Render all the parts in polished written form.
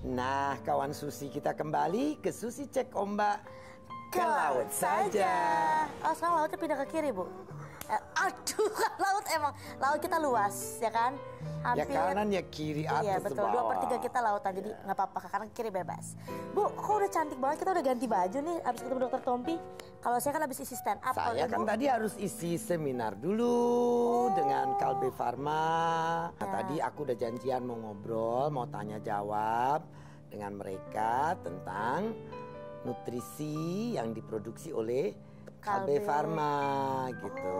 Nah, kawan Susi, kita kembali ke Susi Cek Ombak ke laut saja. Oh, sekarang lautnya pindah ke kiri, Bu. Aduh, laut emang. Laut kita luas, ya kan? Hampir, ya kanan, ya kiri, atas, iya, betul. bawah. 2/3 kita lautan, jadi nggak apa-apa. Karena kiri bebas. Bu, kok udah cantik banget. Kita udah ganti baju nih, abis ketemu Dokter Tompi. Kalau saya kan abis isi stand up. Saya kan tadi harus isi seminar dulu dengan Kalbe Pharma. Nah, tadi aku udah janjian mau ngobrol, mau tanya jawab dengan mereka tentang nutrisi yang diproduksi oleh Kalbe Pharma gitu.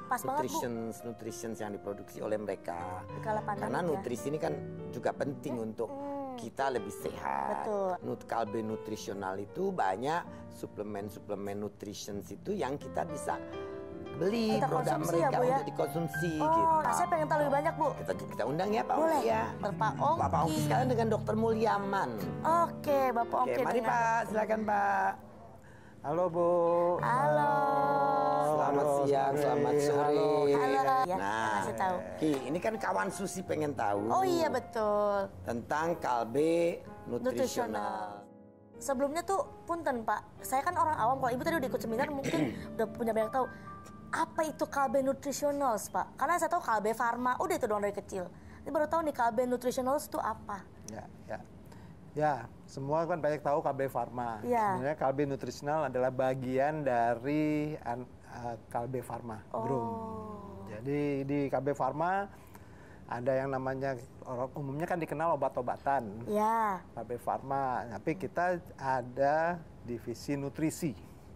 Pas Nutrition yang diproduksi oleh mereka. Karena ya. nutrisi ini kan juga penting untuk kita lebih sehat. Betul. Kalbe nutrisional itu banyak suplemen nutrition itu yang kita bisa beli produk mereka ya, untuk dikonsumsi gitu. Saya pengen tahu lebih banyak, Bu. Kita undang ya Pak Boleh. Ongki ya. Bapak Ongki. Bapak Ongki sekarang dengan Dokter Mulyaman. Oke, Bapak Ongki. Mari Pak, silakan Pak. Halo Bu. Halo. Selamat siang, selamat sore. Halo. Ya, nah, kasih tahu. Ki, ini kan kawan Susi pengen tahu. Oh iya betul. Tentang Kalbe nutrisional. Sebelumnya tuh punten Pak, saya kan orang awam. Kalau Ibu tadi udah ikut seminar mungkin udah punya banyak tahu. Apa itu Kalbe nutrisional, Pak? Karena saya tahu Kalbe Pharma, udah itu doang dari kecil. Ini baru tahu nih Kalbe nutrisional itu apa? Ya, semua kan banyak tahu Kalbe Pharma. Ya. Sebenarnya Kalbe nutrisional adalah bagian dari Kalbe Pharma Group. Jadi di Kalbe Pharma ada yang namanya umumnya kan dikenal obat-obatan. Ya. Kalbe Pharma, tapi kita ada divisi nutrisi.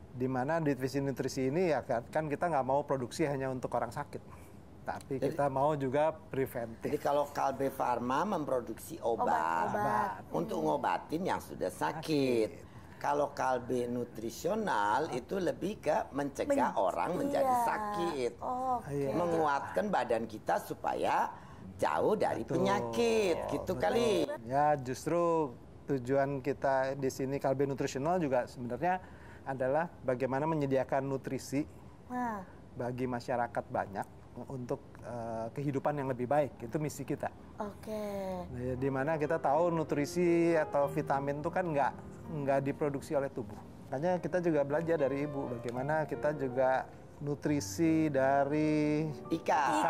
Di mana divisi nutrisi ini ya kan kita nggak mau produksi hanya untuk orang sakit. Tapi kita mau juga preventif. Jadi kalau Kalbe Pharma memproduksi obat untuk ngobatin yang sudah sakit. Kalau Kalbe nutrisional itu lebih ke mencegah orang menjadi sakit. Menguatkan badan kita supaya jauh dari penyakit. Gitu kali. Ya, justru tujuan kita di sini Kalbe nutrisional juga sebenarnya adalah bagaimana menyediakan nutrisi bagi masyarakat banyak untuk kehidupan yang lebih baik. Itu misi kita. Nah, di mana kita tahu nutrisi atau vitamin itu kan nggak diproduksi oleh tubuh. Makanya kita juga belajar dari Ibu bagaimana kita juga nutrisi dari ikan.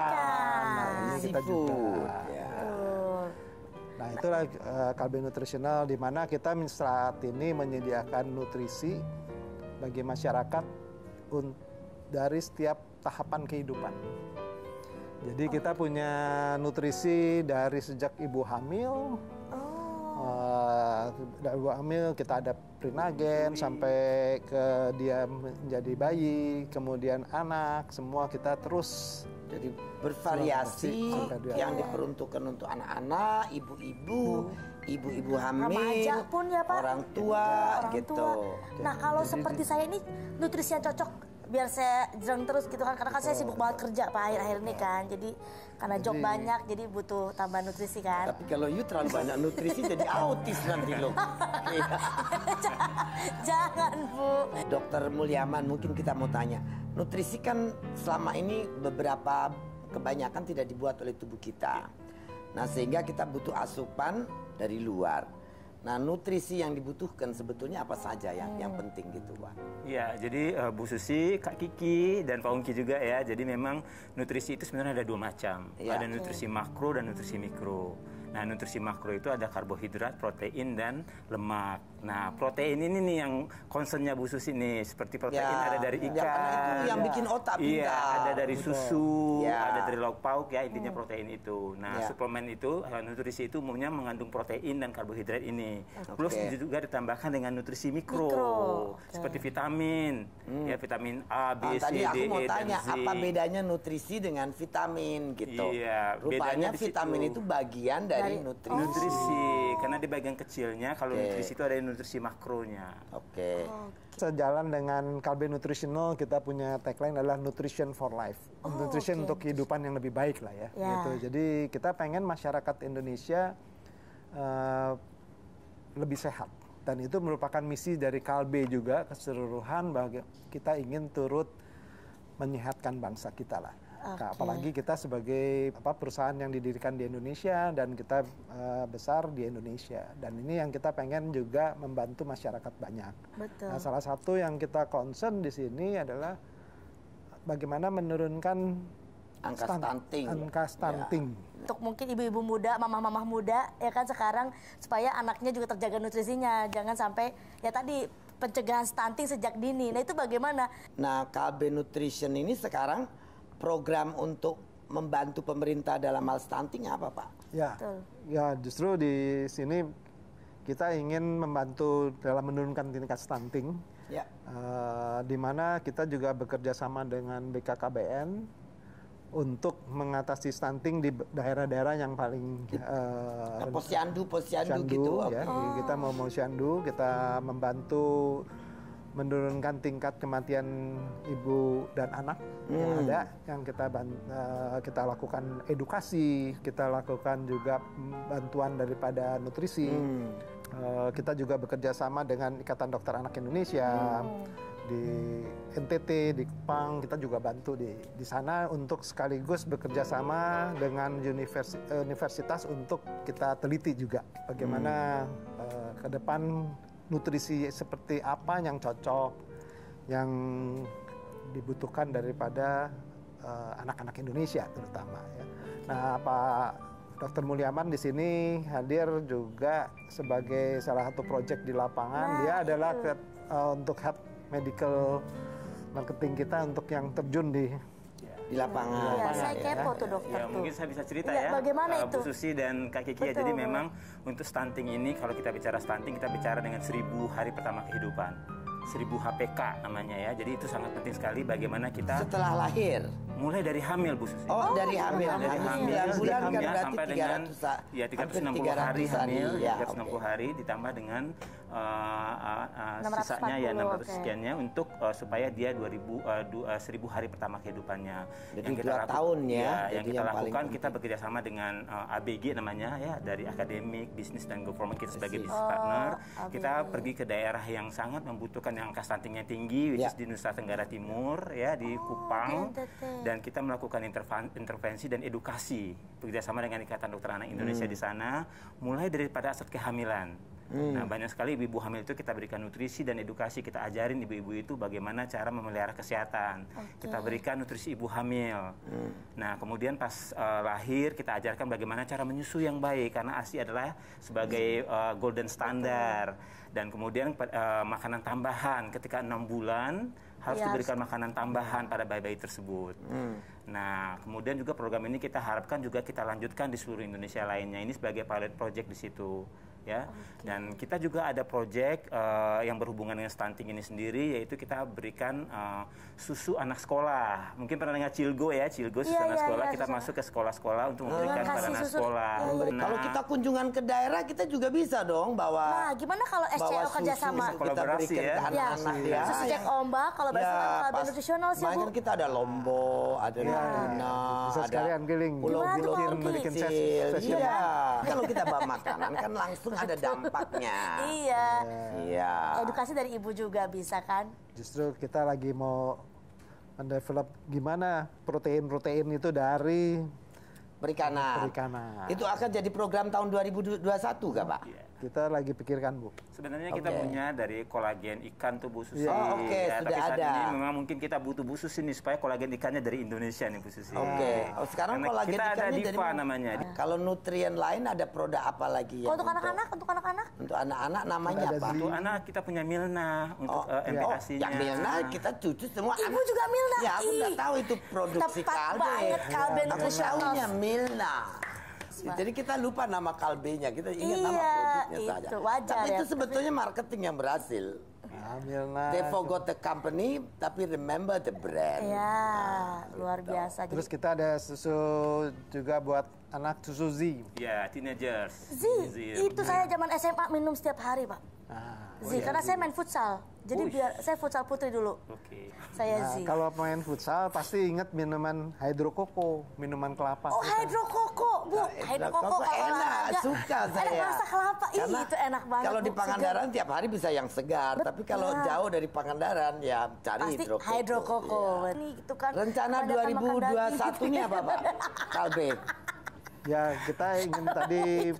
Nah, kita juga. Nah, itulah Kalbe nutrisional di mana kita saat ini menyediakan nutrisi bagi masyarakat dari setiap tahapan kehidupan. Jadi kita punya nutrisi dari sejak ibu hamil. Dari ibu hamil kita ada prenagen sampai ke dia menjadi bayi, kemudian anak, semua kita terus. Jadi bervariasi yang diperuntukkan untuk anak-anak, ibu-ibu hamil, remaja pun ya Pak, orang tua gitu. Nah kalau seperti saya ini nutrisi yang cocok biar saya jeng terus gitu kan, karena kan saya sibuk banget kerja Pak akhir-akhir ini kan, jadi karena job banyak jadi butuh tambahan nutrisi kan. Tapi kalau you terlalu banyak nutrisi jadi autis nanti lo. Jangan Bu. Dokter Mulyaman, mungkin kita mau tanya, nutrisi kan selama ini kebanyakan tidak dibuat oleh tubuh kita. Nah sehingga kita butuh asupan dari luar. Nah nutrisi yang dibutuhkan sebetulnya apa saja yang penting gitu Pak? Ya, jadi Bu Susi, Kak Kiki, dan Pak Ongki juga ya. Jadi memang nutrisi itu sebenarnya ada dua macam. Ada nutrisi makro dan nutrisi mikro. Nah, nutrisi makro itu ada karbohidrat, protein, dan lemak. Nah, protein ini nih yang concernnya Bu Susi nih. Seperti protein ada dari ikan. Itu yang bikin otak pintar. Iya, ada dari susu, ada dari lauk pauk ya, intinya protein itu. Nah, suplemen itu, nutrisi itu umumnya mengandung protein dan karbohidrat ini. Plus juga ditambahkan dengan nutrisi mikro. Seperti vitamin, ya vitamin A, B, C, tadi aku D, mau E, tanya, dan Z. apa bedanya nutrisi dengan vitamin gitu? Iya, rupanya vitamin itu bagian dari nutrisi. Karena di bagian kecilnya, kalau nutrisi itu ada nutrisi makronya. Sejalan dengan Kalbe nutritional, kita punya tagline adalah nutrition for life. Nutrition untuk kehidupan yang lebih baik lah ya. Gitu. Jadi kita pengen masyarakat Indonesia lebih sehat. Dan itu merupakan misi dari Kalbe juga keseluruhan, kita ingin turut menyehatkan bangsa kita lah. Nah, apalagi kita sebagai perusahaan yang didirikan di Indonesia dan kita besar di Indonesia. Dan ini yang kita pengen juga membantu masyarakat banyak. Betul. Nah, salah satu yang kita concern di sini adalah bagaimana menurunkan angka stunting. Untuk mungkin ibu-ibu muda, mamah-mamah muda ya kan sekarang supaya anaknya juga terjaga nutrisinya, jangan sampai ya tadi pencegahan stunting sejak dini. Nah itu bagaimana? Nah Kalbe Nutrition ini sekarang program untuk membantu pemerintah dalam hal stunting apa Pak? Ya, ya justru di sini kita ingin membantu dalam menurunkan tingkat stunting. Ya. Di mana kita juga bekerja sama dengan BKKBN untuk mengatasi stunting di daerah-daerah yang paling posyandu gitu. Ya. Kita mau posyandu, kita membantu menurunkan tingkat kematian ibu dan anak yang ada, yang kita lakukan edukasi, kita lakukan juga bantuan daripada nutrisi. Kita juga bekerja sama dengan Ikatan Dokter Anak Indonesia. Di NTT, di Kupang, kita juga bantu di sana untuk sekaligus bekerja sama dengan universitas untuk kita teliti juga bagaimana ke depan nutrisi seperti apa yang cocok, yang dibutuhkan daripada anak-anak Indonesia terutama. Ya. Nah, Pak Dr. Mulyaman di sini hadir juga sebagai salah satu proyek di lapangan. Dia adalah untuk head medical marketing kita untuk yang terjun di lapangan. Iya, saya kepo tuh dokter. Ya, mungkin saya bisa cerita ya. Bagaimana itu? Bu Susi dan Kak Kiki ya. Jadi memang untuk stunting ini, kalau kita bicara stunting, kita bicara dengan 1000 hari pertama kehidupan. 1000 HPK namanya ya. Jadi itu sangat penting sekali bagaimana kita setelah lahir. Mulai dari hamil Bu Susi. Dari hamil. Dari hamil bulan kan berarti sampai dengan 360 hari hamil, 360 hari ditambah dengan sisanya ya 600 sekiannya untuk supaya dia 1000 hari pertama kehidupannya. Jadi yang kita tahun ya. Yang kita lakukan, kita bekerja sama dengan ABG namanya ya, dari akademik, bisnis dan government kita sebagai bisnis partner. Kita pergi ke daerah yang sangat membutuhkan yang angka stuntingnya tinggi, which is di Nusa Tenggara Timur ya, di Kupang. Dan kita melakukan intervensi dan edukasi bekerjasama dengan Ikatan Dokter Anak Indonesia di sana, mulai daripada saat kehamilan. Nah, banyak sekali ibu-ibu hamil itu kita berikan nutrisi dan edukasi, kita ajarin ibu-ibu itu bagaimana cara memelihara kesehatan. Kita berikan nutrisi ibu hamil. Nah, kemudian pas lahir kita ajarkan bagaimana cara menyusui yang baik, karena ASI adalah sebagai golden standard. Dan kemudian makanan tambahan ketika 6 bulan harus diberikan makanan tambahan pada bayi-bayi tersebut. Nah, kemudian juga program ini kita harapkan juga kita lanjutkan di seluruh Indonesia lainnya. Ini sebagai pilot project di situ. Ya, dan kita juga ada proyek yang berhubungan dengan stunting ini sendiri, yaitu kita berikan susu anak sekolah. Mungkin pernah dengar Cilgo ya, Cilgo susu anak sekolah. Kita masuk ke sekolah-sekolah untuk memberikan pada anak sekolah. Nah, kalau kita kunjungan ke daerah, kita juga bisa dong bawa. Nah, gimana kalau SCO kerjasama? Kolaborasi ya. Anak ya. Susu cek ombak, kalau bahasa Kalbe nutrisional sih Bu. Kan kita ada Lombok, ada Natuna, bisa sekalian keliling. Pulau-pulau bikin sesi. Kalau kita bawa makanan kan langsung ada dampaknya. Iya. Edukasi dari ibu juga bisa kan? Justru kita lagi mau mendevelop gimana protein-protein itu dari perikanan. Itu akan jadi program tahun 2021 nggak Pak? Kita lagi pikirkan Bu. Sebenarnya kita punya dari kolagen ikan tuh Bu Susi. Sudah tapi saat ada. ini memang mungkin kita butuh Bu Susi nih supaya kolagen ikannya dari Indonesia nih Bu Susi. Sekarang kolagen kita ikannya ada Diva namanya. Kalau nutrien lain ada produk apa lagi ya? Untuk anak-anak? Untuk anak-anak namanya apa? Untuk anak kita punya Milna untuk MPASI-nya. Yang Milna kita cucu semua. Ibu juga Milna. Ya aku nggak tahu itu produksi Tepat banget Kalbe nutrisional. Aku tahunya Milna. Jadi kita lupa nama kalbenya, kita ingat nama produknya saja. Wajar, tapi itu sebetulnya marketing yang berhasil. They forgot the company, tapi remember the brand. Iya, luar biasa. Terus kita ada susu juga buat anak, susu Z. Ya, teenagers. Z, itu saya zaman SMA minum setiap hari Pak. karena saya main futsal. Jadi biar saya futsal putri dulu. Saya Nah, kalau main futsal pasti ingat minuman hidrokoko, minuman kelapa. Oh, hidrokoko, Bu. Hidrokoko enak, suka saya. Enak rasa kelapa. Karena itu enak banget. kalau di Pangandaran tiap hari bisa yang segar, tapi kalau jauh dari Pangandaran ya cari hidrokoko. Ini gitu kan. Rencana 2021 ini apa, Pak? Kalbe. Ya, kita ingin tadi,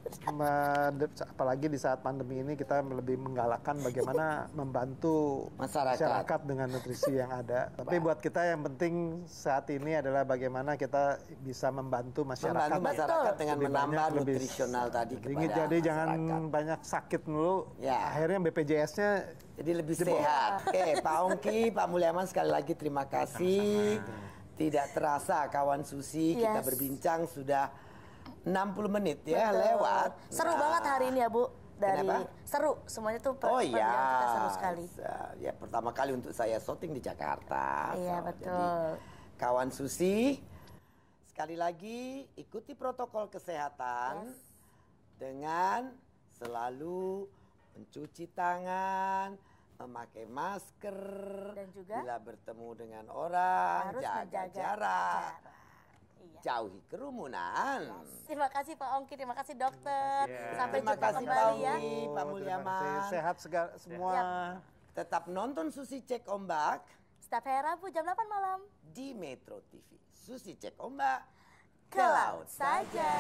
apalagi di saat pandemi ini, kita lebih menggalakkan bagaimana membantu masyarakat dengan nutrisi yang ada. Tapi buat kita yang penting saat ini adalah bagaimana kita bisa membantu masyarakat. Membantu masyarakat dengan menambah nutrisional tadi kepada jadi jangan banyak sakit dulu. Akhirnya BPJS-nya jadi lebih sehat. Oke, Pak Ongki, Pak Mulyaman, sekali lagi terima kasih. Tidak terasa kawan Susi, kita berbincang sudah 60 menit ya lewat. Seru banget hari ini ya, Bu. Seru, semuanya tuh kita seru sekali. Ya, pertama kali untuk saya syuting di Jakarta. Iya, betul. Jadi, kawan Susi, sekali lagi ikuti protokol kesehatan dengan selalu mencuci tangan, memakai masker, dan juga bila bertemu dengan orang, harus jaga jarak. Jauhi kerumunan. Terima kasih Pak Ongki, terima kasih dokter. Sampai jumpa kembali ya. Pak Mulyaman. Sehat semua. Tetap nonton Susi Cek Ombak. Setiap hari Rabu jam 8 malam. Di Metro TV. Susi Cek Ombak. Ke laut saja.